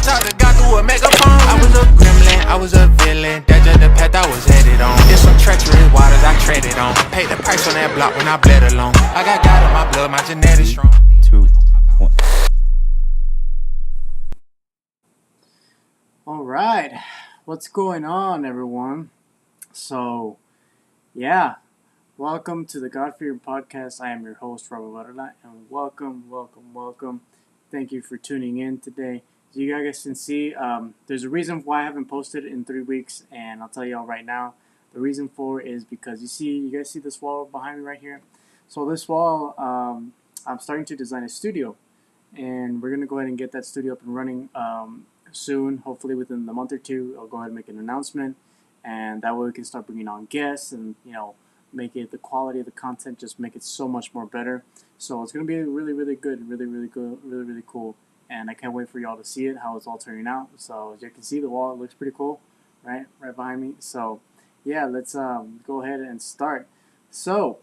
talk to God through a megaphone. I was a gremlin, I was a villain. That's just the path I was headed on. There's some treacherous waters I treaded on. Paid the price on that block when I bled alone. I got God in my blood, my genetics strong. 2, 1. All right, what's going on, everyone? So, yeah, welcome to the God-Fearing Podcast. I am your host, Robert Varela, and welcome. Thank you for tuning in today. As you guys can see, there's a reason why I haven't posted in 3 weeks, and I'll tell you all right now. The reason for it is because you guys see this wall behind me right here? So this wall, I'm starting to design a studio, and we're gonna go ahead and get that studio up and running soon. Hopefully within the month or two, I'll go ahead and make an announcement, and that way we can start bringing on guests and make it the quality of the content just make it so much more better. So it's gonna be really good, really good, really cool, and I can't wait for y'all to see it how it's all turning out. So as you can see, the wall looks pretty cool, right behind me. So yeah, let's go ahead and start. So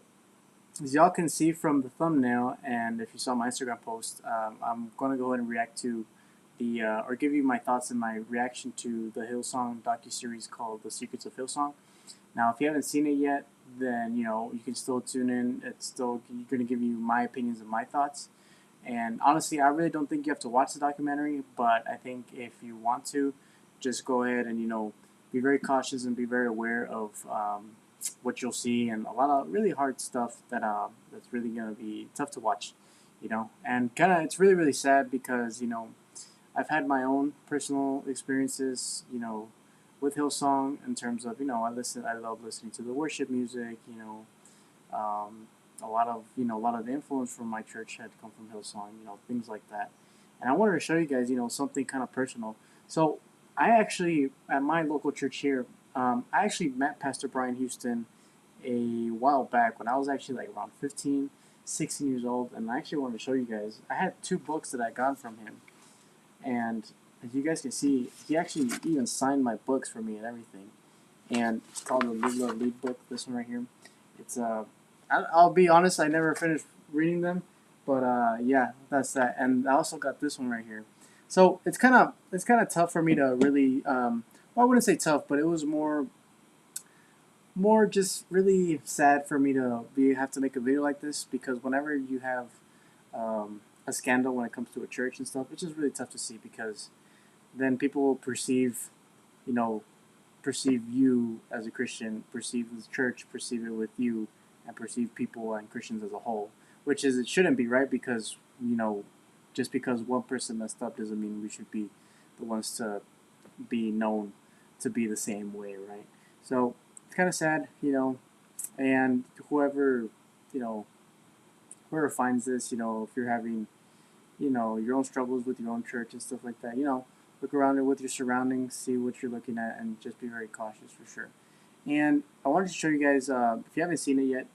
as y'all can see from the thumbnail, and if you saw my Instagram post, I'm going to go ahead and react to or give you my thoughts and my reaction to the Hillsong Docuseries called The Secrets of Hillsong. Now, if you haven't seen it yet, then, you can still tune in. It's still going to give you my opinions and my thoughts. And honestly, I really don't think you have to watch the documentary, but I think if you want to, just go ahead and, be very cautious and be very aware of what you'll see, and a lot of really hard stuff that's really going to be tough to watch, and kind of it's really sad because I've had my own personal experiences, with Hillsong in terms of I love listening to the worship music, a lot of the influence from my church had come from Hillsong, things like that, and I wanted to show you guys something kind of personal. So I actually at my local church here. I actually met Pastor Brian Houston a while back when I was actually like around 15, 16 years old, and I actually wanted to show you guys. I had 2 books that I got from him, and as you guys can see, he actually even signed my books for me and everything. And it's called the Live Love Lead book. This one right here. It's I'll be honest, I never finished reading them, but yeah, that's that. And I also got this one right here. So it's kind of tough for me to really. Well, I wouldn't say tough, but it was more just really sad for me to have to make a video like this, because whenever you have a scandal when it comes to a church and stuff, it's just really tough to see, because then people will perceive you as a Christian, perceive the church, perceive it with you, and perceive people and Christians as a whole, which is it shouldn't be, right? Because just because one person messed up doesn't mean we should be the ones to be known to be the same way, right? So it's kind of sad, and whoever finds this, if you're having your own struggles with your own church and stuff like that, look around it with your surroundings, see what you're looking at, and just be very cautious for sure. And I wanted to show you guys, if you haven't seen it yet,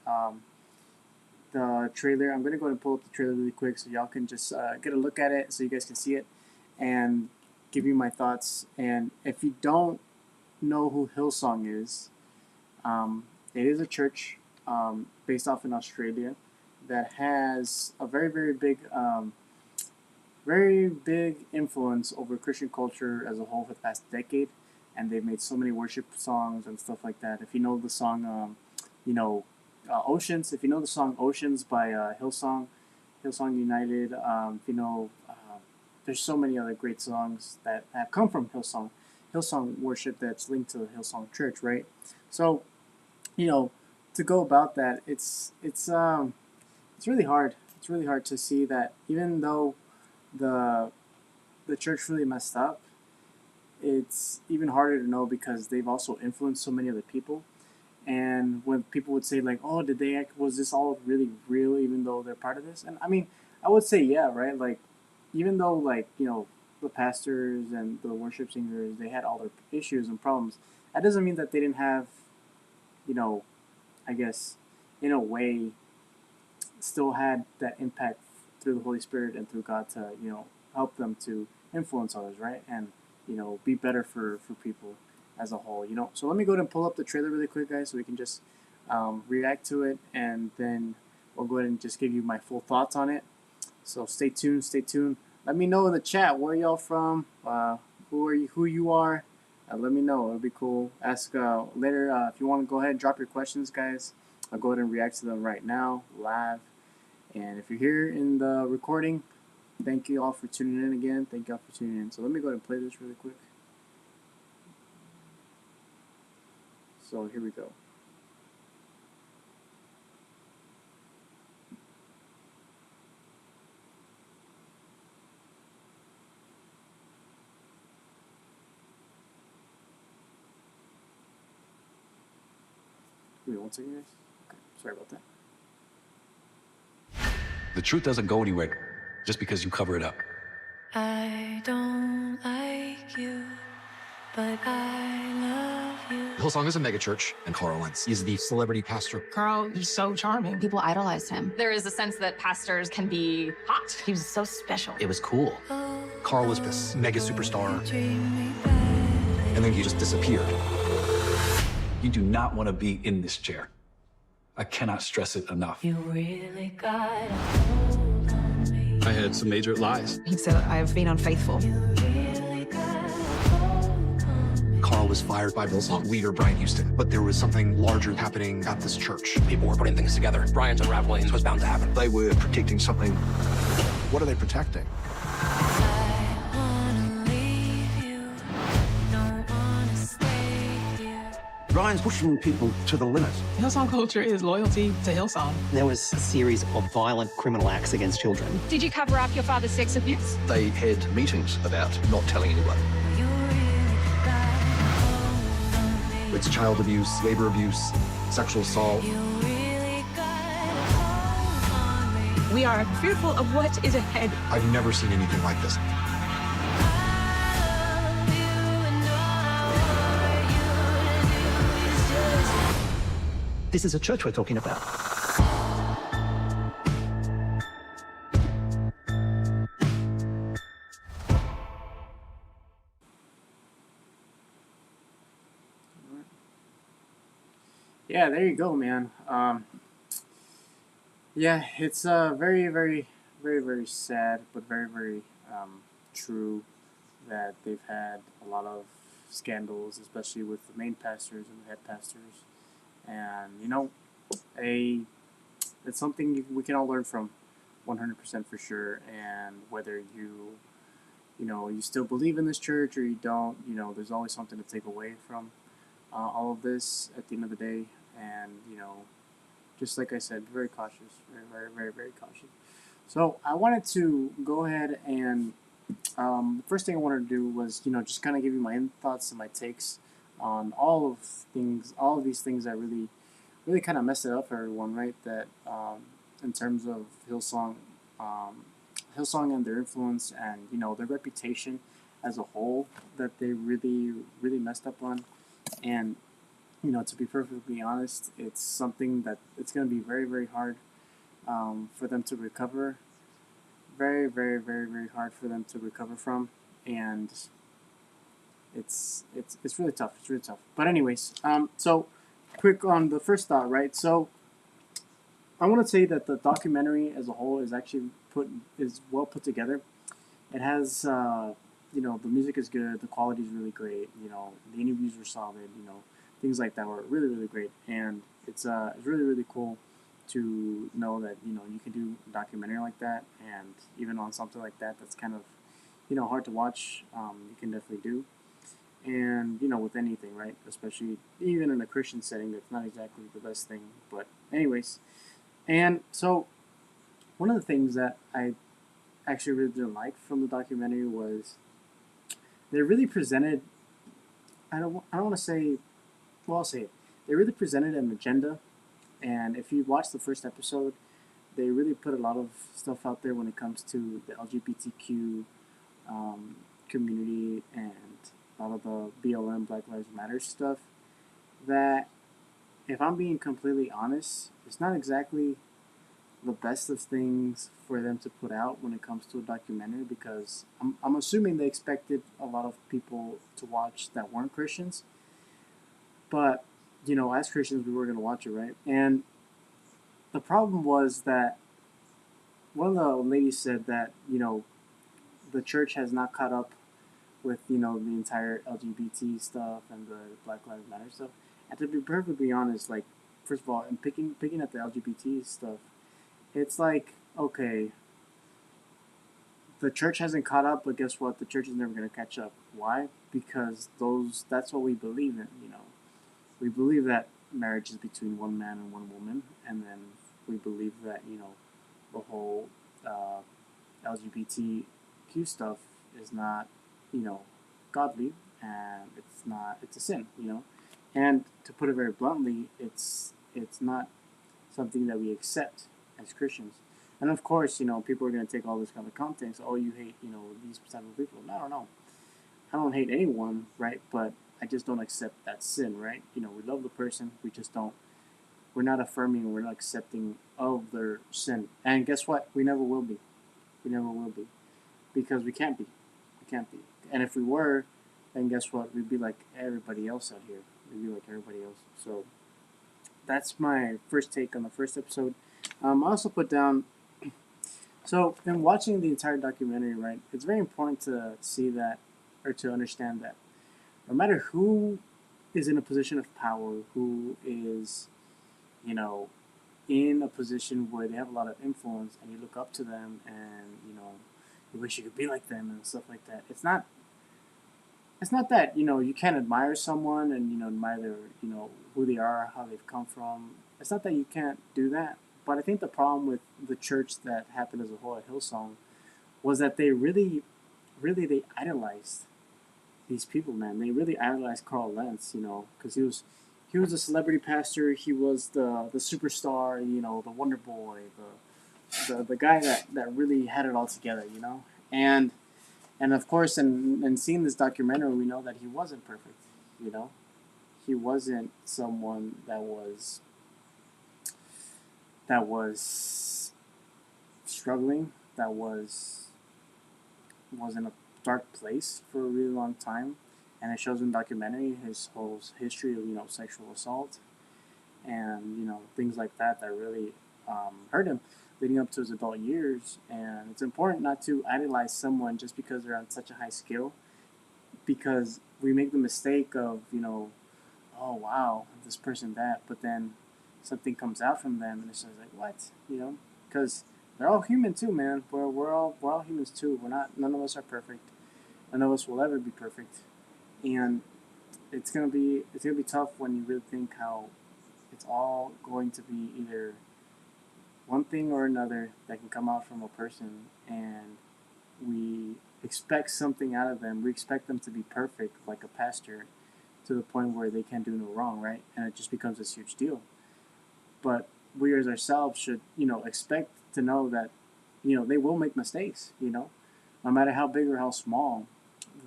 the trailer. I'm going to go ahead and pull up the trailer really quick so y'all can just get a look at it, so you guys can see it and give you my thoughts. And if you don't know who Hillsong is, it is a church based off in Australia that has a very big influence over Christian culture as a whole for the past decade, and they've made so many worship songs and stuff like that. If you know the song, Oceans, if you know the song Oceans by Hillsong United, there's so many other great songs that have come from Hillsong worship that's linked to the Hillsong Church, right? So, to go about that, it's really hard. It's really hard to see that even though the church really messed up, it's even harder to know because they've also influenced so many other people. And when people would say like, "Oh, was this all really real?" Even though they're part of this, and I mean, I would say yeah, right? Like, even though the pastors and the worship singers, they had all their issues and problems, that doesn't mean that they didn't have, I guess, in a way, still had that impact through the Holy Spirit and through God to help them to influence others, right? And be better for people as a whole. So let me go ahead and pull up the trailer really quick, guys, so we can just react to it, and then we'll go ahead and just give you my full thoughts on it. So stay tuned. let me know in the chat where y'all from, who you are. Let me know. It'll be cool. Ask later if you want to go ahead and drop your questions, guys. I'll go ahead and react to them right now, live. And if you're here in the recording, thank you all for tuning in again. Thank you all for tuning in. So let me go ahead and play this really quick. So here we go. Wait, 1 second, guys. Okay, sorry about that. The truth doesn't go anywhere just because you cover it up. I don't like you, but I love you. Hillsong is a megachurch, and Carl Lentz is the celebrity pastor. Carl, he's so charming. People idolize him. There is a sense that pastors can be hot. He was so special. It was cool. Carl was this mega superstar, Treat me badly. and then he just disappeared. You do not want to be in this chair. I cannot stress it enough. You really got a hold on me. I had some major lies. He said, I have been unfaithful. You really got a hold on me. Carl was fired by Hillsong leader Brian Houston, but there was something larger happening at this church. People were putting things together. Brian's unraveling was bound to happen. They were protecting something. What are they protecting? I wanna leave you. Don't wanna stay here. Brian's pushing people to the limit. Hillsong culture is loyalty to Hillsong. There was a series of violent criminal acts against children. Did you cover up your father's sex abuse? They had meetings about not telling anyone. You really got a hold on me. It's child abuse, labor abuse, sexual assault. You really got a hold on me. We are fearful of what is ahead. I've never seen anything like this. This is a church we're talking about. Yeah, there you go, man. Yeah, it's very, very, very, very sad, but very, very true that they've had a lot of scandals, especially with the main pastors and the head pastors. And it's something we can all learn from, 100% for sure. And whether you still believe in this church or you don't, there's always something to take away from all of this at the end of the day. And just like I said, very cautious, very, very, very, very cautious. So I wanted to go ahead and the first thing I wanted to do was just kind of give you my thoughts and my takes on all of these things that really kind of messed it up for everyone, right? That in terms of Hillsong and their influence and their reputation as a whole, that they really, really messed up on. And to be perfectly honest, it's something that it's going to be very, very hard for them to recover. Very, very, very, very hard for them to recover from, and it's really tough. It's really tough. But anyways, so quick on the first thought, right? So I want to say that the documentary as a whole is actually well put together. It has the music is good, the quality is really great. The interviews were solid. Things like that were really, really great, and it's really, really cool to know that you can do a documentary like that, and even on something like that that's kind of hard to watch, you can definitely do. And with anything, right? Especially even in a Christian setting, that's not exactly the best thing. But anyways, and so one of the things that I actually really didn't like from the documentary was they really presented. I don't want to say. Well, I'll say it. They really presented an agenda, and if you watch the first episode, they really put a lot of stuff out there when it comes to the LGBTQ community and a lot of the BLM, Black Lives Matter stuff, that, if I'm being completely honest, it's not exactly the best of things for them to put out when it comes to a documentary, because I'm assuming they expected a lot of people to watch that weren't Christians. But, as Christians, we were going to watch it, right? And the problem was that one of the ladies said that, the church has not caught up with, you know, the entire LGBT stuff and the Black Lives Matter stuff. And to be perfectly honest, like, first of all, in picking at the LGBT stuff, it's like, okay, the church hasn't caught up, but guess what? The church is never going to catch up. Why? Because that's what we believe in, you know. We believe that marriage is between one man and one woman, and then we believe that, you know, the whole LGBTQ stuff is not, you know, godly, and it's a sin, you know. And to put it very bluntly, it's not something that we accept as Christians. And of course, you know, people are going to take all this kind of context. Oh, you hate, you know, these type of people. No, no, I don't hate anyone, right? But I just don't accept that sin, right? You know, we love the person. We just don't. We're not affirming. We're not accepting of their sin. And guess what? We never will be. We never will be, because we can't be. We can't be. And if we were, then guess what? We'd be like everybody else out here. We'd be like everybody else. So that's my first take on the first episode. I also put down. So, in watching the entire documentary, right, it's very important to see that, or to understand that, no matter who is in a position of power, who is, you know, in a position where they have a lot of influence, and you look up to them, and you know, you wish you could be like them and stuff like that. It's not. It's not that, you know, you can't admire someone and, you know, admire their, you know, who they are, how they've come from. It's not that you can't do that. But I think the problem with the church that happened as a whole at Hillsong was that they really they idolized these people, man. They really idolized Carl Lentz, you know, because he was a celebrity pastor. He was the superstar, you know, the Wonder Boy, the guy that really had it all together, you know. And of course, in seeing this documentary, we know that he wasn't perfect, you know. He wasn't someone that was struggling, that was in a dark place for a really long time. And it shows in the documentary his whole history of, you know, sexual assault and, you know, things like that really hurt him leading up to his adult years. And it's important not to idolize someone just because they're on such a high skill, because we make the mistake of, you know, oh wow, this person that, but then something comes out from them and it's just like, what, you know, because they're all human too, man. We're all humans too. None of us are perfect. None of us will ever be perfect, and it's gonna be tough when you really think how it's all going to be either one thing or another that can come out from a person, and we expect something out of them. We expect them to be perfect, like a pastor, to the point where they can't do no wrong, right? And it just becomes this huge deal. But we as ourselves should, you know, expect to know that, you know, they will make mistakes, you know, no matter how big or how small,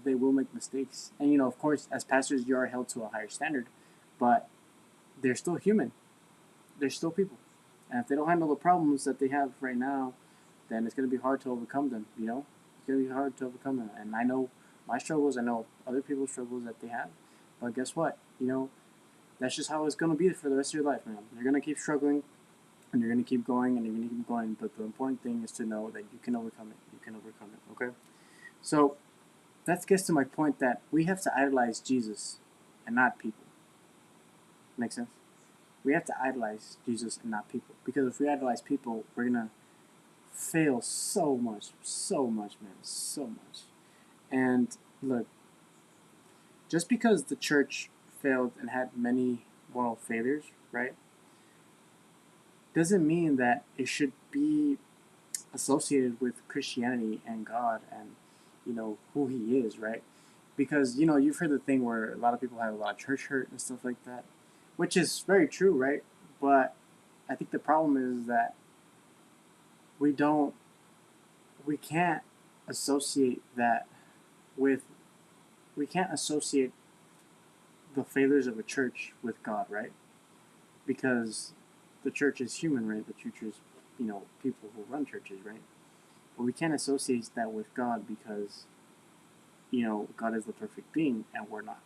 they will make mistakes. And, you know, of course, as pastors, you are held to a higher standard, but they're still human. They're still people. And if they don't handle the problems that they have right now, then it's going to be hard to overcome them, you know? It's going to be hard to overcome them. And I know my struggles, I know other people's struggles that they have. But guess what? You know, that's just how it's going to be for the rest of your life, man. You're going to keep struggling, and you're going to keep going, and you're going to keep going. But the important thing is to know that you can overcome it. You can overcome it, okay? So that gets to my point that we have to idolize Jesus and not people. Make sense? We have to idolize Jesus and not people. Because if we idolize people, we're going to fail so much, man, so much. And look, just because the church failed and had many moral failures, right, doesn't mean that it should be associated with Christianity and God and, you know, who he is, right? Because, you know, you've heard the thing where a lot of people have a lot of church hurt and stuff like that, which is very true, right? But I think the problem is that we can't associate that with, we can't associate the failures of a church with God, right? Because the church is human, right? The church is, you know, people who run churches, right? But we can't associate that with God because, you know, God is the perfect being and we're not.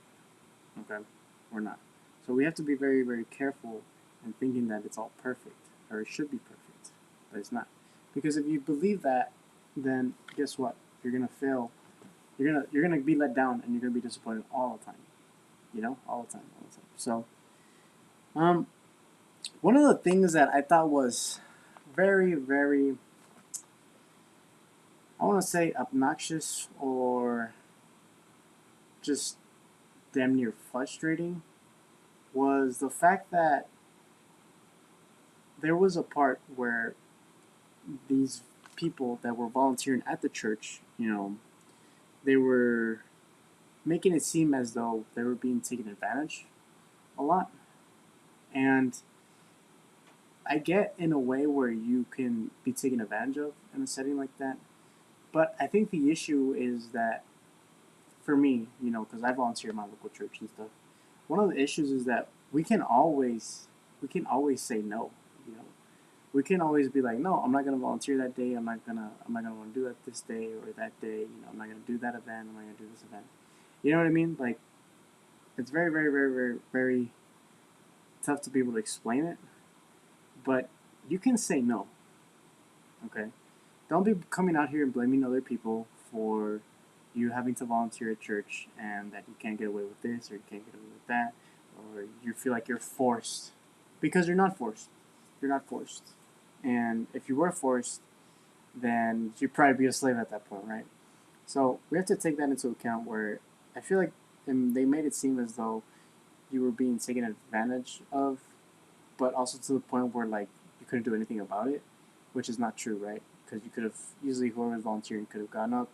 Okay? We're not. So we have to be very, very careful in thinking that it's all perfect, or it should be perfect, but it's not. Because if you believe that, then guess what? you're gonna fail. You're gonna be let down, and you're gonna be disappointed all the time. You know, all the time, all the time. So, um, one of the things that I thought was very, very, I want to say obnoxious or just damn near frustrating was the fact that there was a part where these people that were volunteering at the church, they were making it seem as though they were being taken advantage a lot. And I get in a way where you can be taken advantage of in a setting like that. But I think the issue is that for me, because I volunteer at my local church and stuff, one of the issues is that we can always say no. You know, we can always be like, no, I'm not gonna volunteer that day. I'm not gonna want to do that this day or that day. I'm not gonna do that event. I'm not gonna do this event. You know what I mean? Like, it's very, very, very, very, very tough to be able to explain it, but you can say no. Okay, don't be coming out here and blaming other people for you having to volunteer at church and that you can't get away with this or you can't get away with that, or you feel like you're forced, because you're not forced. You're not forced. And if you were forced, then you'd probably be a slave at that point, right? So we have to take that into account where I feel like they made it seem as though you were being taken advantage of, but also to the point where like you couldn't do anything about it, which is not true, right? Because you could have easily, whoever was volunteering could have gone up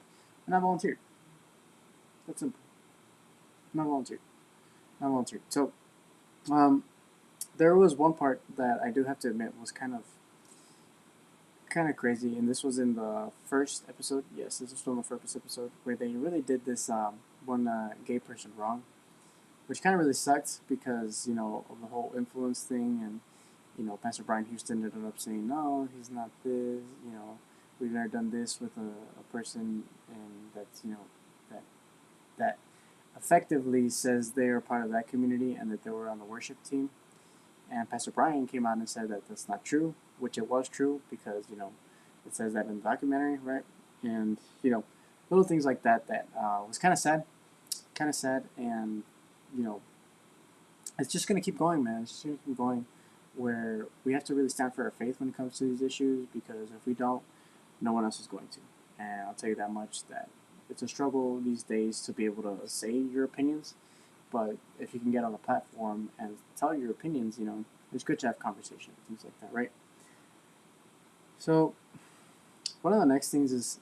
and not volunteered. That's simple. Not volunteered. Not volunteered. So, there was one part that I do have to admit was kind of crazy, and this was in the first episode. Yes, this was from the first episode where they really did this one gay person wrong, which kind of really sucked because of the whole influence thing, and Pastor Brian Houston ended up saying no, he's not this. We've never done this with a person, and that's that effectively says they are part of that community and that they were on the worship team. And Pastor Brian came out and said that that's not true, which it was true because it says that in the documentary, right? And little things like that was kind of sad, and you know it's just gonna keep going, man. It's just gonna keep going, where we have to really stand for our faith when it comes to these issues, because if we don't, no one else is going to. And I'll tell you that much, that it's a struggle these days to be able to say your opinions, but if you can get on a platform and tell your opinions, it's good to have conversation, things like that, right? So, one of the next things is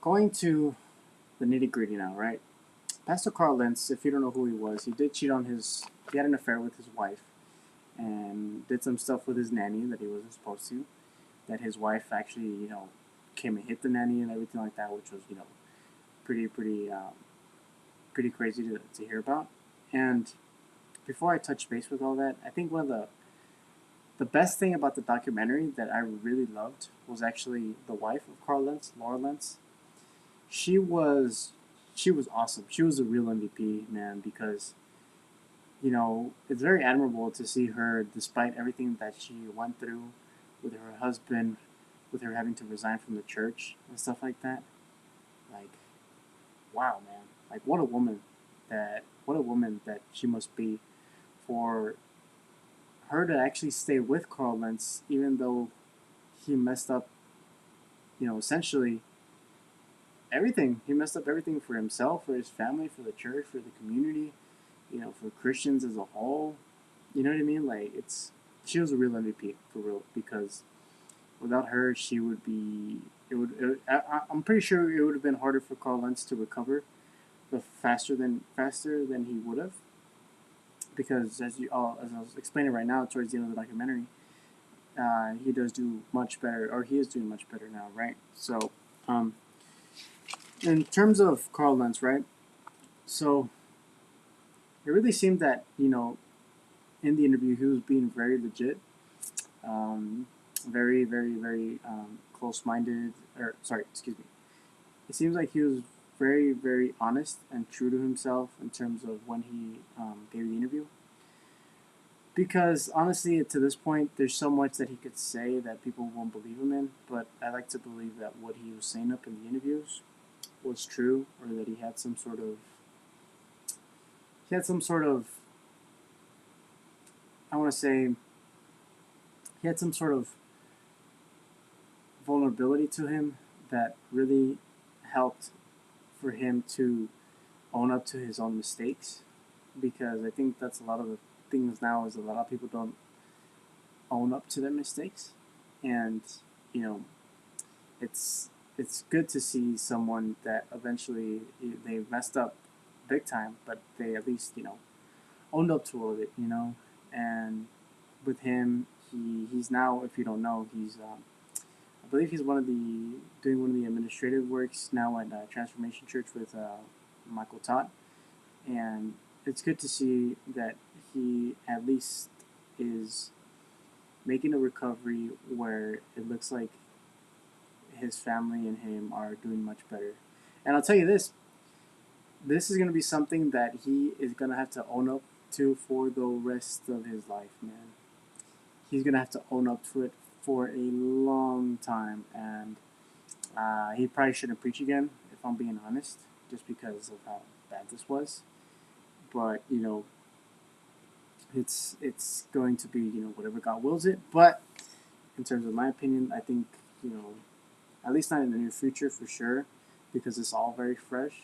going to the nitty gritty now, right? Pastor Carl Lentz, if you don't know who he was, he did cheat on he had an affair with his wife and did some stuff with his nanny that he wasn't supposed to, that his wife actually, came and hit the nanny and everything like that, which was, pretty crazy to hear about. And before I touch base with all that, I think one of the best thing about the documentary that I really loved was actually the wife of Carl Lentz, Laura Lentz. She was awesome. She was a real MVP, man, because it's very admirable to see her, despite everything that she went through with her husband, with her having to resign from the church and stuff like that. Like, wow, man. Like, what a woman that she must be, for her to actually stay with Carl Lentz, even though he messed up, essentially everything. He messed up everything for himself, for his family, for the church, for the community, for Christians as a whole. You know what I mean? Like, she was a real MVP, for real, because without her, she would be, I'm pretty sure it would have been harder for Carl Lentz to recover faster than he would have, because as I was explaining right now towards the end of the documentary, he does do much better, or he is doing much better now, right? So, in terms of Carl Lentz, right? So, it really seemed that, in the interview, he was being very legit, very, very, very close-minded, or sorry, excuse me. It seems like he was very, very honest and true to himself in terms of when he gave the interview. because honestly, to this point, there's so much that he could say that people won't believe him in. But I like to believe that what he was saying up in the interviews was true, or that he had some sort of I want to say he had some sort of vulnerability to him that really helped for him to own up to his own mistakes, because I think that's a lot of the things now is a lot of people don't own up to their mistakes, and you know it's good to see someone that eventually they messed up big time, but they at least owned up to all of it, and with him he's now, if you don't know, he's I believe he's doing one of the administrative works now at Transformation Church with Michael Todd, and it's good to see that he at least is making a recovery where it looks like his family and him are doing much better. And I'll tell you this is going to be something that he is going to have to own up to for the rest of his life, man. He's going to have to own up to it for a long time, and he probably shouldn't preach again, if I'm being honest, just because of how bad this was. But it's going to be whatever God wills it. But in terms of my opinion, I think at least not in the near future for sure, because it's all very fresh.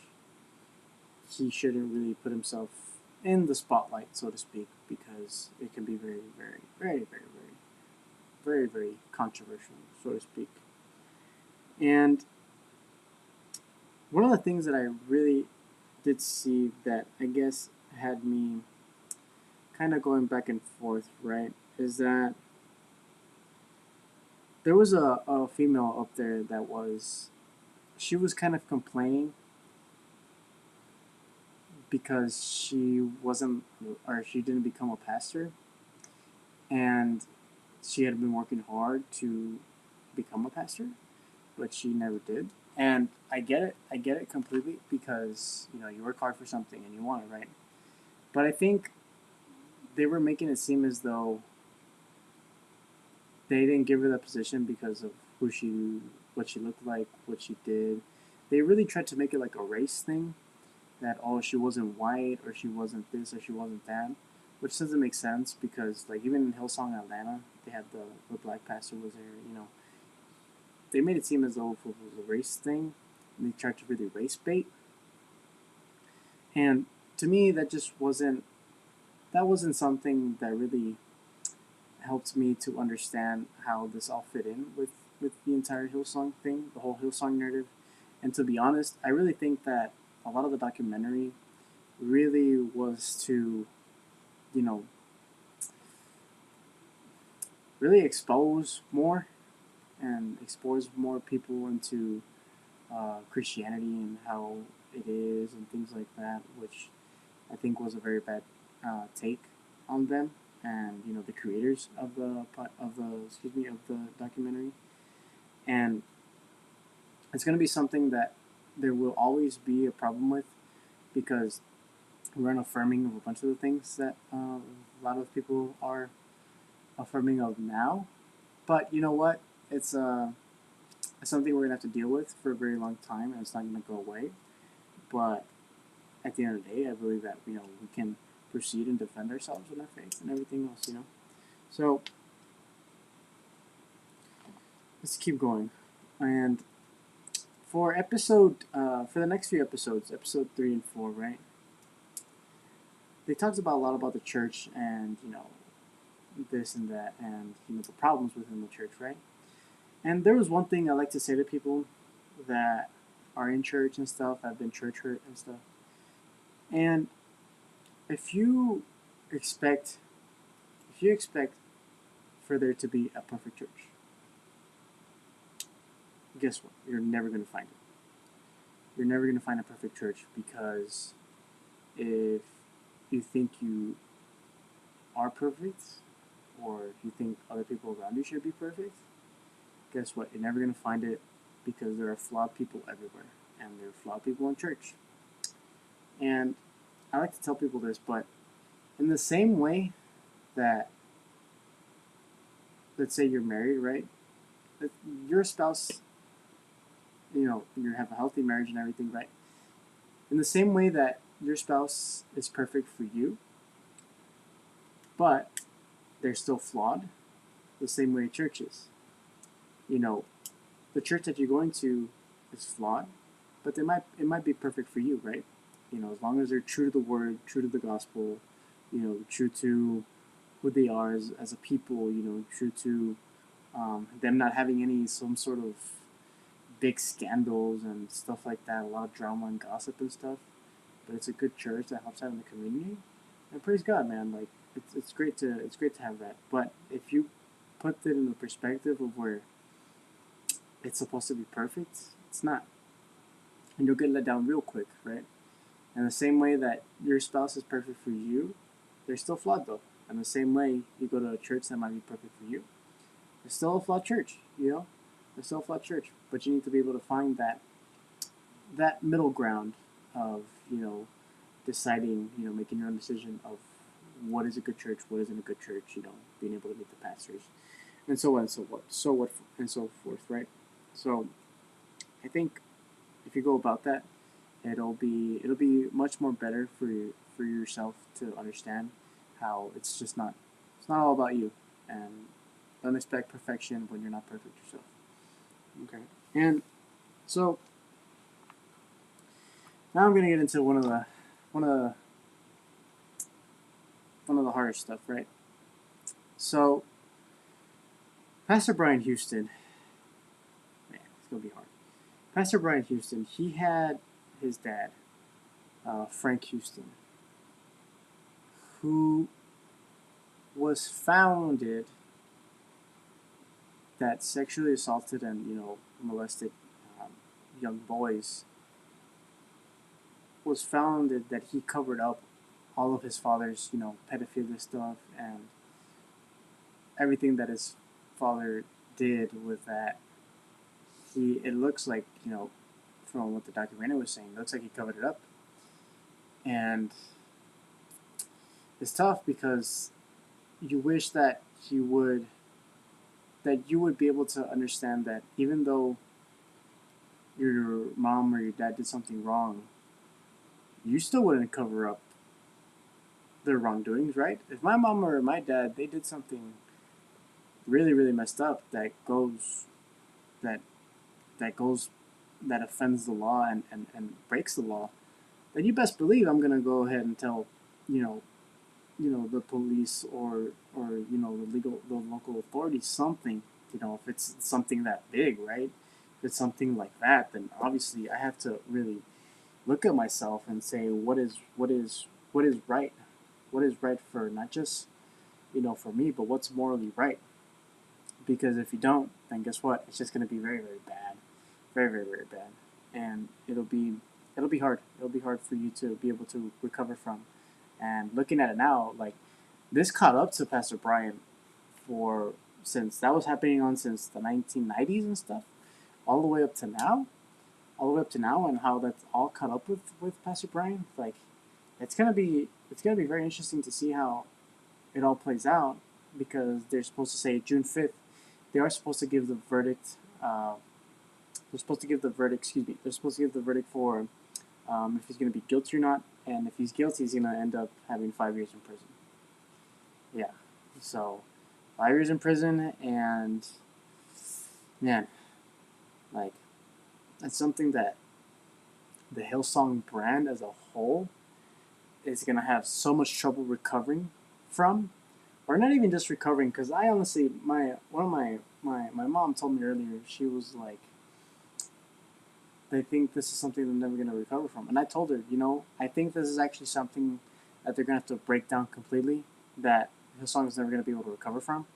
He shouldn't really put himself in the spotlight, so to speak, because it can be very, very, very, very, very, very, very controversial, so to speak. And one of the things that I really did see that I guess had me kind of going back and forth, right, is that there was a female up there that she was kind of complaining because she wasn't, or she didn't become a pastor, and she had been working hard to become a pastor, but she never did. And I get it completely, because you work hard for something and you want it, right? But I think they were making it seem as though they didn't give her that position because of what she looked like, what she did. They really tried to make it like a race thing, that she wasn't white, or she wasn't this, or she wasn't that, which doesn't make sense, because like even in Hillsong Atlanta, they had the black pastor was there. They made it seem as though it was a race thing, and they tried to really race bait. And to me, that wasn't something that really helped me to understand how this all fit in with the entire Hillsong thing, the whole Hillsong narrative. And to be honest, I really think that a lot of the documentary really was to, really expose more and expose more people into Christianity and how it is and things like that, which I think was a very bad take on them and the creators of the documentary. And it's going to be something that there will always be a problem with, because we're unaffirming of a bunch of the things that a lot of people are affirming of now. But you know what? It's something we're going to have to deal with for a very long time, and it's not going to go away. But at the end of the day, I believe that we can proceed and defend ourselves in our faith and everything else. So let's keep going. And for the next few episodes, episode 3 and 4, right? They talked about a lot about the church and this and that, and the problems within the church, right? And there was one thing I like to say to people that are in church and stuff, have been church hurt and stuff. And if you expect for there to be a perfect church, guess what? You're never going to find it. You're never going to find a perfect church, because if you think you are perfect, or if you think other people around you should be perfect, guess what? You're never going to find it, because there are flawed people everywhere, and there are flawed people in church. And I like to tell people this, but in the same way that, let's say you're married, right? That your spouse, you have a healthy marriage and everything, right? In the same way that your spouse is perfect for you, but they're still flawed, the same way church is. You know, the church that you're going to is flawed, but it might be perfect for you, right? As long as they're true to the word, true to the gospel, true to who they are as a people, true to them not having some sort of big scandals and stuff like that, a lot of drama and gossip and stuff. But it's a good church that helps out in the community. And praise God, man! Like it's great to have that. But if you put it in the perspective of where it's supposed to be perfect, it's not, and you'll get let down real quick, right? And the same way that your spouse is perfect for you, they're still flawed though. And the same way you go to a church that might be perfect for you, it's still a flawed church, It's still a flawed church. But you need to be able to find that middle ground of, deciding, making your own decision of what is a good church, what isn't a good church, being able to meet the pastors, and so on and so forth, and so forth, right? So I think if you go about that, it'll be much more better for yourself to understand how it's not all about you, and don't expect perfection when you're not perfect yourself. Okay, and so now I'm gonna get into one of the harder stuff, right? So Pastor Brian Houston, man, it's gonna be hard. Pastor Brian Houston, he had his dad, Frank Houston, who was founded that sexually assaulted and molested young boys, was founded that he covered up all of his father's pedophilia stuff and everything that his father did with that. It looks like, from what the documentary was saying, it looks like he covered it up. And it's tough because you wish that you would be able to understand that even though your mom or your dad did something wrong, you still wouldn't cover up their wrongdoings, right? If my mom or my dad, they did something really, really messed up that offends the law and breaks the law, then you best believe I'm gonna go ahead and tell, the police or the local authorities something. If it's something that big, right? If it's something like that, then obviously I have to really look at myself and say what is right, what is right for not just for me, but what's morally right. Because if you don't, then guess what? It's just going to be very, very bad, very, very, very bad, and it'll be hard. It'll be hard for you to be able to recover from. And looking at it now, like this caught up to Pastor Brian since that was happening since the 1990s and stuff, all the way up to now, and how that's all caught up with Pastor Brian. Like it's gonna be very interesting to see how it all plays out, because they're supposed to say June 5th. They are supposed to give the verdict. They're supposed to give the verdict. Excuse me. They're supposed to give the verdict for if he's going to be guilty or not. And if he's guilty, he's going to end up having 5 years in prison. Yeah. So 5 years in prison, and man, like that's something that the Hillsong brand as a whole is going to have so much trouble recovering from. Or not even just recovering, because I honestly, my mom told me earlier, she was like, they think this is something they're never going to recover from. And I told her, I think this is actually something that they're going to have to break down completely, that Hillsong is never going to be able to recover from,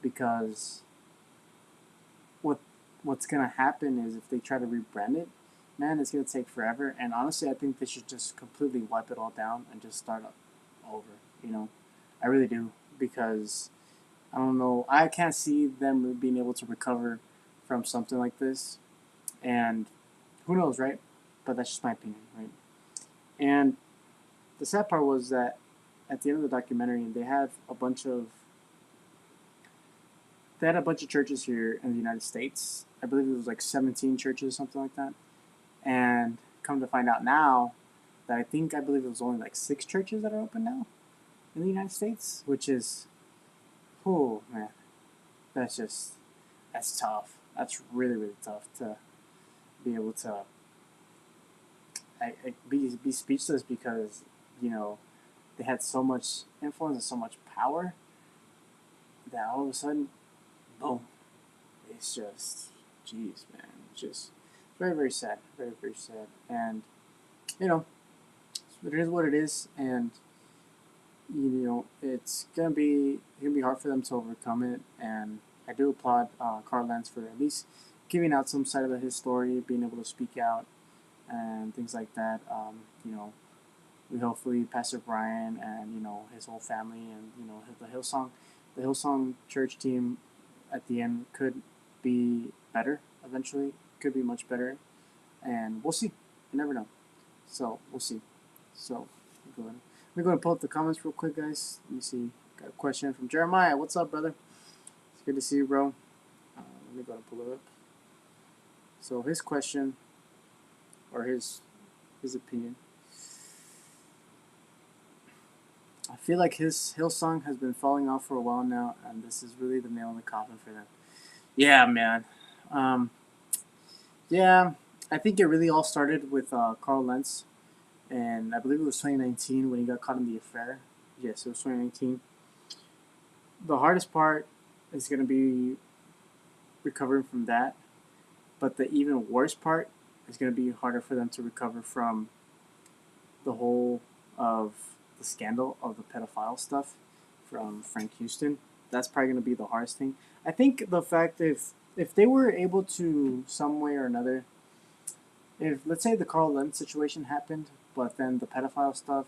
because what's going to happen is if they try to rebrand it, man, it's going to take forever. And honestly, I think they should just completely wipe it all down and just start over, I really do. Because I don't know, I can't see them being able to recover from something like this, and who knows, right? But that's just my opinion, right? And the sad part was that at the end of the documentary, they had a bunch of churches here in the United States. I believe it was like 17 churches, something like that. And come to find out now that I believe it was only like 6 churches that are open now in the United States, which is, oh man, that's tough. That's really, really tough to be able to be speechless because, you know, they had so much influence and so much power that all of a sudden, boom, it's just, jeez, man, just very, very sad, very, very sad. And, you know, it is what it is, and, you know, it's gonna be hard for them to overcome it. And I do applaud Carl Lentz for at least giving out some side of his story, being able to speak out and things like that. You know, we hopefully Pastor Brian and, you know, his whole family and, you know, the Hillsong church team at the end could be better eventually, could be much better, and we'll see. You never know. So we'll see. So let me go and pull up the comments real quick, guys. Let me see. Got a question from Jeremiah. What's up, brother? It's good to see you, bro. Let me go and pull it up. So his question, or his opinion. I feel like his Hillsong has been falling off for a while now, and this is really the nail in the coffin for them. Yeah, man. Yeah, I think it really all started with Carl Lentz, and I believe it was 2019 when he got caught in the affair. Yes, it was 2019. The hardest part is going to be recovering from that, but the even worse part is going to be harder for them to recover from the whole of the scandal of the pedophile stuff from Frank Houston. That's probably going to be the hardest thing. I think the fact if they were able to some way or another, if let's say the Carl Lentz situation happened, but then the pedophile stuff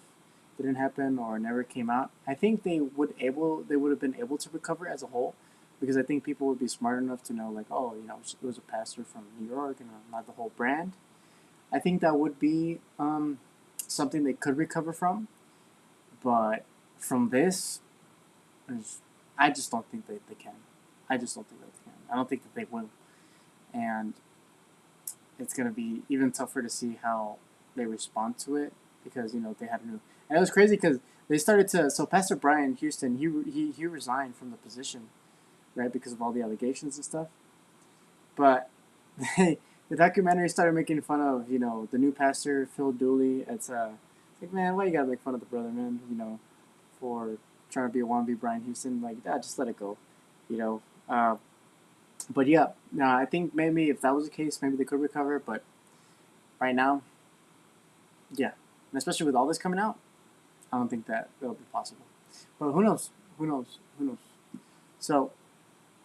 didn't happen or never came out, I think they would have been able to recover as a whole, because I think people would be smart enough to know, like, oh, you know, it was a pastor from New York and not the whole brand. I think that would be something they could recover from, but from this, I just don't think they can. I just don't think that they can. I don't think that they will, and it's gonna be even tougher to see how they respond to it, because, you know, they had a new, and it was crazy because they started to. So Pastor Brian Houston, he resigned from the position, right, because of all the allegations and stuff. But the documentary started making fun of, you know, the new pastor Phil Dooley. It's like, man, why you gotta make fun of the brother, man? You know, for trying to be a wannabe Brian Houston. Like, just let it go, you know. But yeah, I think maybe if that was the case, maybe they could recover. But right now, yeah, and especially with all this coming out, I don't think that it'll be possible. But who knows? Who knows? Who knows? So,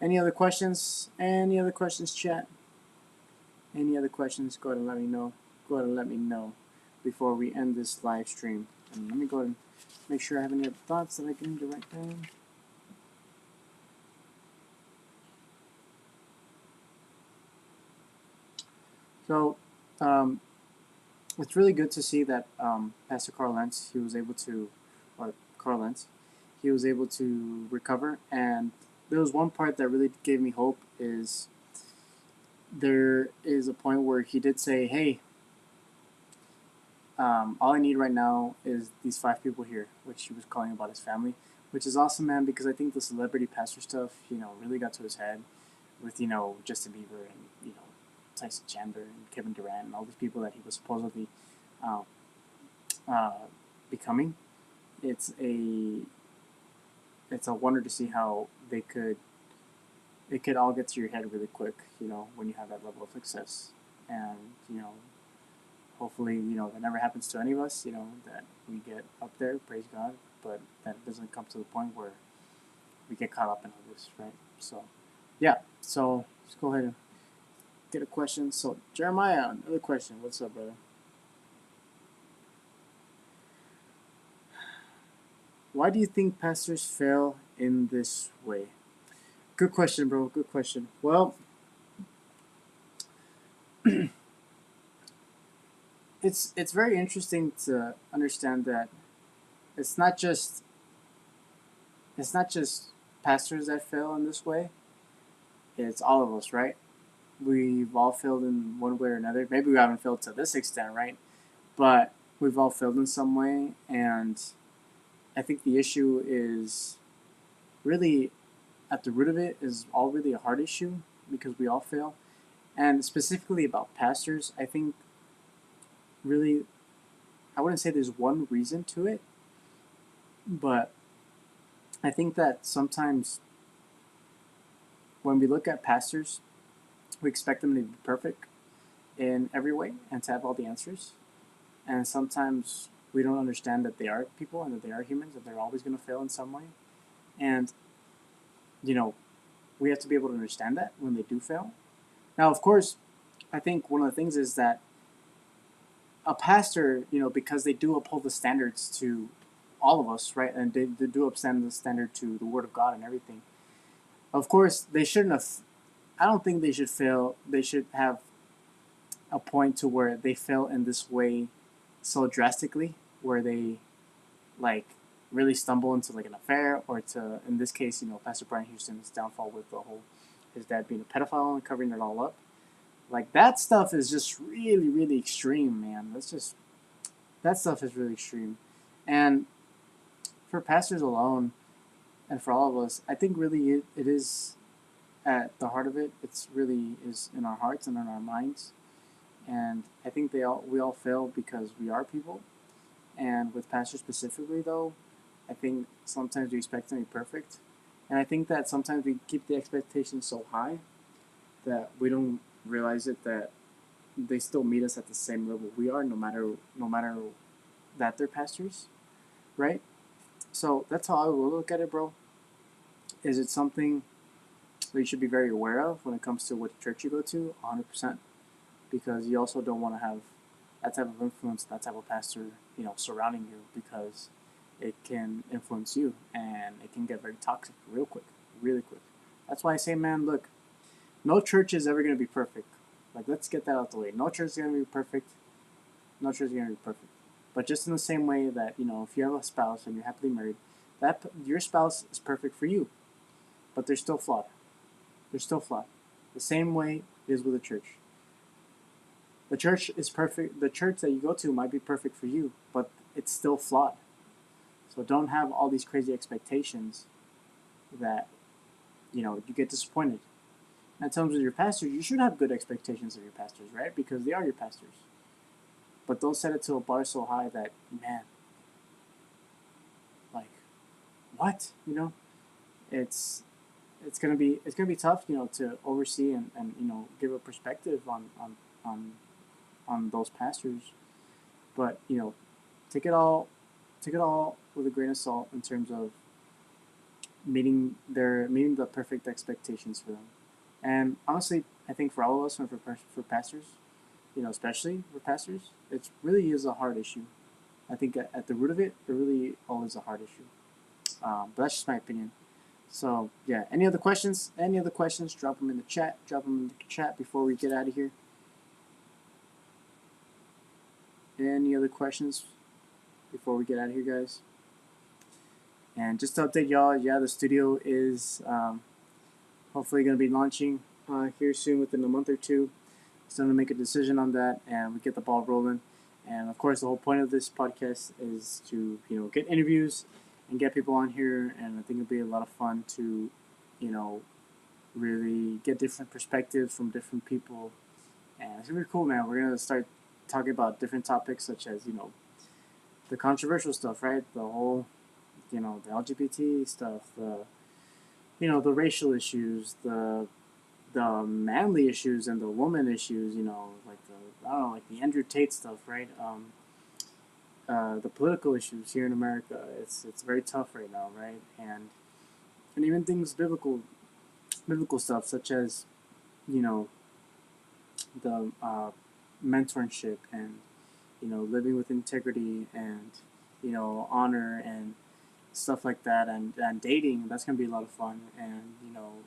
any other questions? Any other questions, chat? Any other questions? Go ahead and let me know. Go ahead and let me know before we end this live stream. And let me go ahead and make sure I have any other thoughts that I can write down. So, it's really good to see that Pastor Carl Lentz, he was able to recover. And there was one part that really gave me hope, is there is a point where he did say, hey, all I need right now is these 5 people here, which he was calling about his family, which is awesome, man, because I think the celebrity pastor stuff, you know, really got to his head with, you know, Justin Bieber and, you know, Tyson Chandler and Kevin Durant and all these people that he was supposedly becoming. It's a wonder to see how it could all get to your head really quick, you know, when you have that level of success. And, you know, hopefully, you know, that never happens to any of us, you know, that we get up there, praise God, but that it doesn't come to the point where we get caught up in all this, right? So, yeah, so let's go ahead and get a question. So, Jeremiah, another question. What's up, brother? Why do you think pastors fail in this way? Good question, bro. Good question. Well, it's very interesting to understand that it's not just it's not just pastors that fail in this way. It's all of us, right? We've all failed in one way or another. Maybe we haven't failed to this extent, right? But we've all failed in some way, and I think the issue is really at the root of it is all really a heart issue because we all fail. And specifically about pastors, I think really, I wouldn't say there's one reason to it, but I think that sometimes when we look at pastors, we expect them to be perfect in every way and to have all the answers. And sometimes we don't understand that they are people and that they are humans and they're always going to fail in some way. And, you know, we have to be able to understand that when they do fail. Now, of course, I think one of the things is that a pastor, because they do uphold the standards to all of us, right? And they do upstand the standard to the Word of God and everything. Of course, they shouldn't have. I don't think they should fail. They should have a point to where they fail in this way so drastically, where they like really stumble into like an affair, or to, in this case, Pastor Brian Houston's downfall with the whole his dad being a pedophile and covering it all up. Like that stuff is just really, really extreme, man. That stuff is really extreme, and for pastors alone, and for all of us, I think really it is at the heart of it. It's really is in our hearts and in our minds, and I think we all fail because we are people, and with pastors specifically, though, I think sometimes we expect them to be perfect, and I think that sometimes we keep the expectations so high that we don't realize it that they still meet us at the same level we are, no matter that they're pastors, right? So that's how I will look at it, bro. Is it something that you should be very aware of when it comes to what church you go to? 100%, because you also don't want to have that type of influence, that type of pastor, surrounding you, because it can influence you and it can get very toxic real quick, really quick. That's why I say, man, look, no church is ever going to be perfect. Like, let's get that out the way. No church is going to be perfect. No church is going to be perfect. But just in the same way that, if you have a spouse and you're happily married, that your spouse is perfect for you, but they're still flawed. They're still flawed. The same way it is with the church. The church is perfect. The church that you go to might be perfect for you, but it's still flawed. So don't have all these crazy expectations that, you get disappointed. In terms of your pastors, you should have good expectations of your pastors, right? Because they are your pastors. But don't set it to a bar so high that, man, like, what? It's gonna be tough, to oversee and give a perspective on those pastors. But take it all with a grain of salt in terms of meeting the perfect expectations for them. And honestly, I think for all of us and for pastors, especially for pastors, it really is a hard issue. I think at the root of it, it really always a hard issue. But that's just my opinion. So yeah, any other questions? Drop them in the chat. Before we get out of here. Any other questions before we get out of here, guys? And just to update y'all, yeah, the studio is hopefully going to be launching here soon, within a month or two. So I'm going to make a decision on that, and we get the ball rolling. And of course, the whole point of this podcast is to get interviews and get people on here, and I think it'll be a lot of fun to really get different perspectives from different people, and it's gonna be cool, man. We're gonna start talking about different topics such as the controversial stuff, right? The whole the LGBT stuff, the racial issues, the manly issues and the woman issues, like the Andrew Tate stuff, right? The political issues here in America, it's very tough right now, right? And even things biblical stuff such as the mentorship and living with integrity and honor and stuff like that, and dating. That's gonna be a lot of fun, and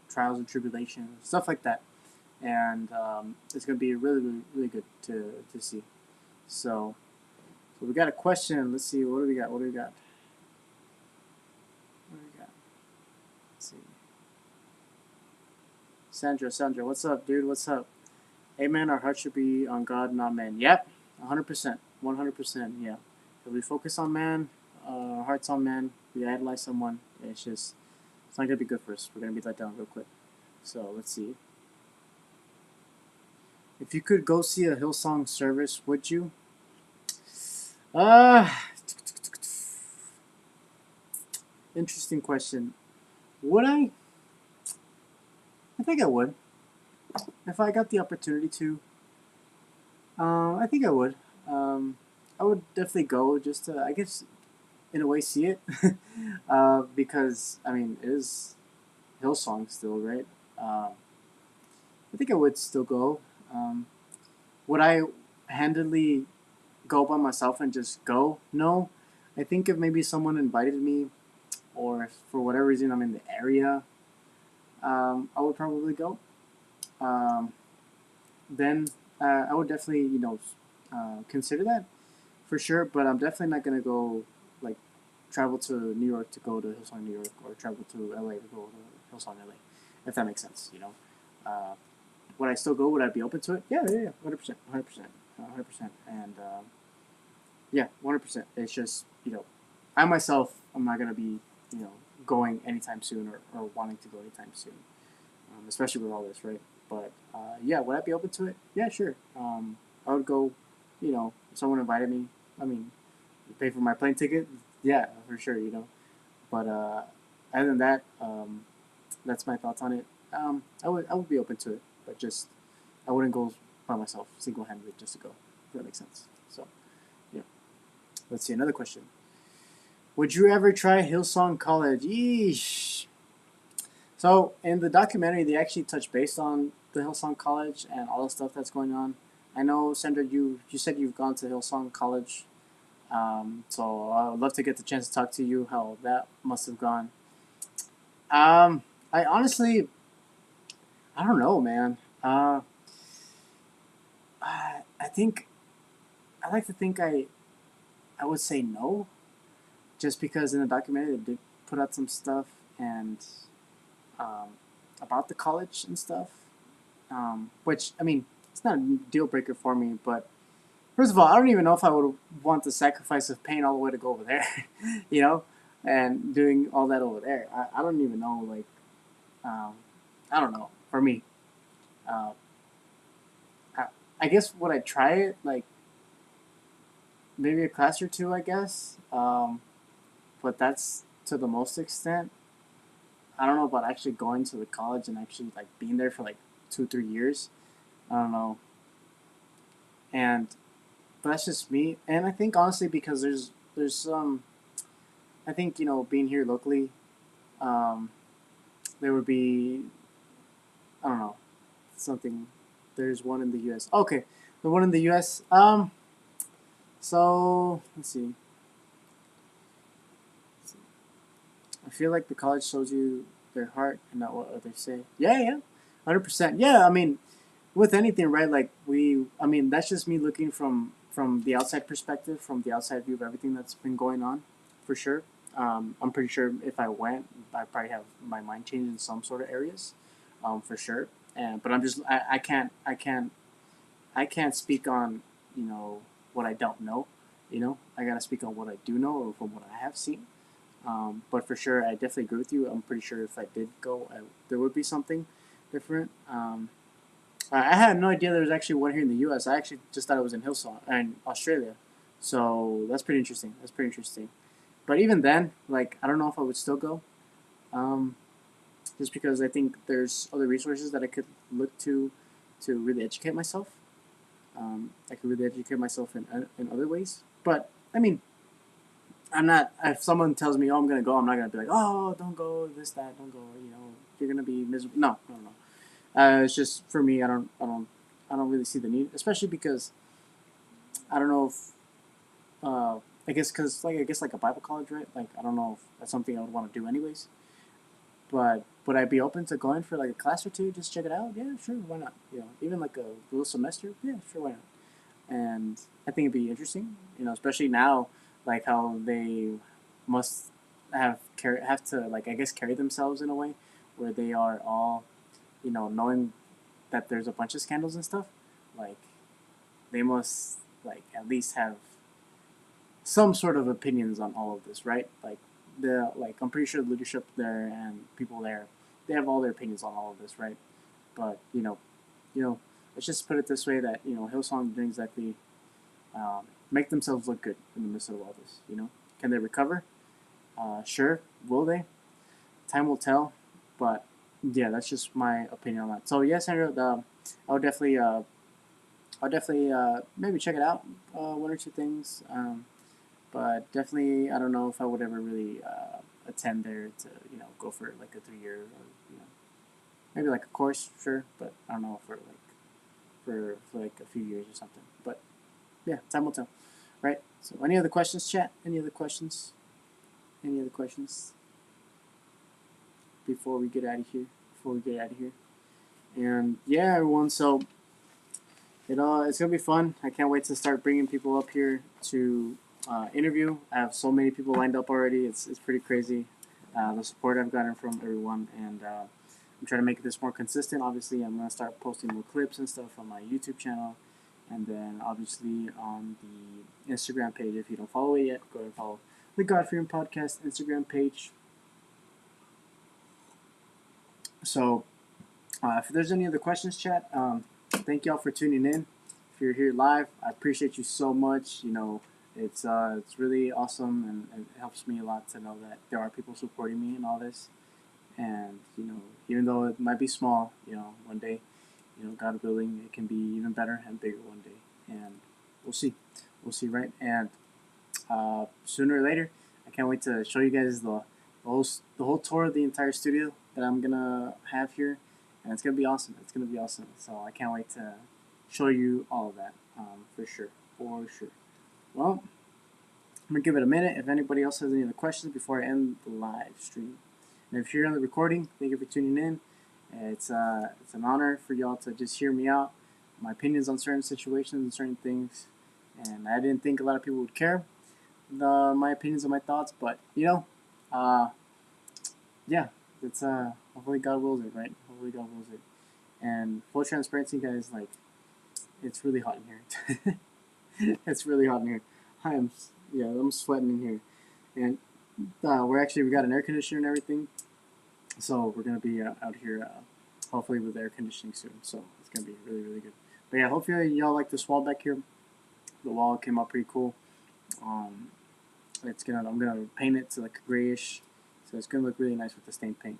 trials and tribulations, stuff like that. And it's gonna be really, really, really good to see. So we got a question. Let's see, what do we got? What do we got? Sandra, what's up, dude? What's up? Amen. Our heart should be on God, not man. Yep, 100%, 100%. Yeah. If we focus on man, our hearts on man, we idolize someone. It's not gonna be good for us. We're gonna be let down real quick. So let's see. If you could go see a Hillsong service, would you? Uh, Interesting question. Would I? I think I would. If I got the opportunity to, I think I would. Um, I would definitely go just to, I guess, in a way, see it. Because, I mean, it is Hillsong still, right? I think I would still go. Would I handedly go by myself and just go? No. I think if maybe someone invited me, or if for whatever reason I'm in the area, I would probably go. Um, then I would definitely, consider that for sure. But I'm definitely not gonna go like travel to New York to go to Hillsong New York, or travel to LA to go to Hillsong LA, if that makes sense. Uh, would I still go? Would I be open to it? Yeah, 100%, 100%, 100%, and yeah, 100%. It's just I myself, I'm not gonna be going anytime soon, or wanting to go anytime soon, especially with all this, right? But yeah, would I be open to it? Yeah, sure. I would go. If someone invited me. I mean, pay for my plane ticket. Yeah, for sure. But other than that, that's my thoughts on it. I would be open to it, but just I wouldn't go by myself, single handedly, just to go. If that makes sense. So yeah. Let's see another question. Would you ever try Hillsong College? Yeesh. So in the documentary, they actually touch based on the Hillsong College and all the stuff that's going on. I know, Sandra, you said you've gone to Hillsong College, so I would love to get the chance to talk to you how that must have gone. I honestly, I don't know, man. I think I like to think I would say no, just because in the documentary they did put out some stuff and um, about the college and stuff. Which I mean, it's not a deal breaker for me. But first of all, I don't even know if I would want the sacrifice of paying all the way to go over there, you know, and doing all that over there. I don't even know. Like, um, I don't know. For me, uh, I, I guess would I try it? Like maybe a class or two, I guess. But that's to the most extent. I don't know about actually going to the college and actually like being there for like 2 3 years. I don't know. And but that's just me. And I think honestly because there's some I think being here locally, um, there would be I don't know something. There's one in the U.S. Okay, the one in the U.S. So I feel like the college shows you their heart and not what others say. Yeah, yeah, 100%. Yeah, I mean, with anything, right? Like I mean, that's just me looking from the outside perspective, from the outside view of everything that's been going on, for sure. I'm pretty sure if I went, I'd probably have my mind changed in some sort of areas, for sure. And but I can't speak on what I don't know. I gotta speak on what I do know or from what I have seen. But for sure, I definitely agree with you. I'm pretty sure if I did go, there would be something different. I had no idea there was actually one here in the U.S. I actually just thought it was in Hillsong and Australia. So that's pretty interesting. That's pretty interesting. But even then, like I don't know if I would still go, um, just because I think there's other resources that I could look to really educate myself. I could really educate myself in other ways. But I mean, I'm not. If someone tells me, "Oh, I'm gonna go," I'm not gonna be like, "Oh, don't go. This, that, don't go." You're gonna be miserable. No, no, no. It's just for me. I don't really see the need, especially because I don't know if. I guess because I guess like a Bible college, right? Like I don't know if that's something I would want to do anyways. But would I be open to going for like a class or two, just check it out? Yeah, sure. Why not? Even like a little semester. Yeah, sure. Why not? And I think it'd be interesting. Especially now, like how they must have to like I guess carry themselves in a way where they are all knowing that there's a bunch of scandals and stuff, like they must like at least have some sort of opinions on all of this, right? I'm pretty sure the leadership there and people there, they have all their opinions on all of this, right? But let's just put it this way that Hillsong didn't exactly make themselves look good in the midst of all this. Can they recover? Sure. Will they? Time will tell. But yeah, that's just my opinion on that. So yes, Andrew, I'll definitely maybe check it out, one or two things. But definitely, I don't know if I would ever really attend there to go for like a 3 year or maybe like a course, sure. But I don't know for like a few years or something. But yeah, time will tell, right? So any other questions, chat? Any other questions? Any other questions before we get out of here? And yeah, everyone. So it's gonna be fun. I can't wait to start bringing people up here to interview. I have so many people lined up already. It's pretty crazy. The support I've gotten from everyone, and I'm trying to make this more consistent. Obviously, I'm gonna start posting more clips and stuff on my YouTube channel, and then obviously on the Instagram page. If you don't follow it yet, go ahead and follow the God-Fearing Podcast Instagram page. So, if there's any other questions, chat, thank y'all for tuning in. If you're here live, I appreciate you so much. It's really awesome, and it helps me a lot to know that there are people supporting me in all this. And even though it might be small, one day, God willing, it can be even better and bigger one day. And we'll see, right? And sooner or later, I can't wait to show you guys the whole tour of the entire studio that I'm gonna have here, and it's gonna be awesome. So I can't wait to show you all of that, for sure. Well, I'm gonna give it a minute. If anybody else has any other questions before I end the live stream, and if you're on the recording, thank you for tuning in. It's an honor for y'all to just hear me out, my opinions on certain situations and certain things, and I didn't think a lot of people would care my opinions and my thoughts, but yeah, it's hopefully God wills it, right? Hopefully God wills it. And full transparency, guys, like it's really hot in here. It's really hot in here. I'm sweating in here, and we got an air conditioner and everything, so we're gonna be out here, hopefully with air conditioning soon. So it's gonna be really really good. But yeah, hopefully y'all like this wall back here. The wall came out pretty cool. I'm gonna paint it to like a grayish, so it's gonna look really nice with the stained paint.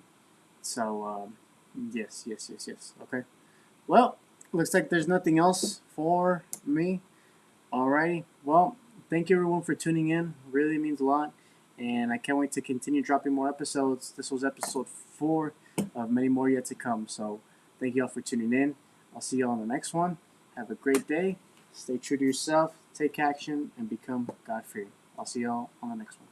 So yes. Okay. Well, looks like there's nothing else for me. Alrighty. Well, thank you everyone for tuning in. Really means a lot, and I can't wait to continue dropping more episodes. This was episode 4 of many more yet to come. So thank you all for tuning in. I'll see you all on the next one. Have a great day. Stay true to yourself. Take action and become God-fearing. I'll see y'all on the next one.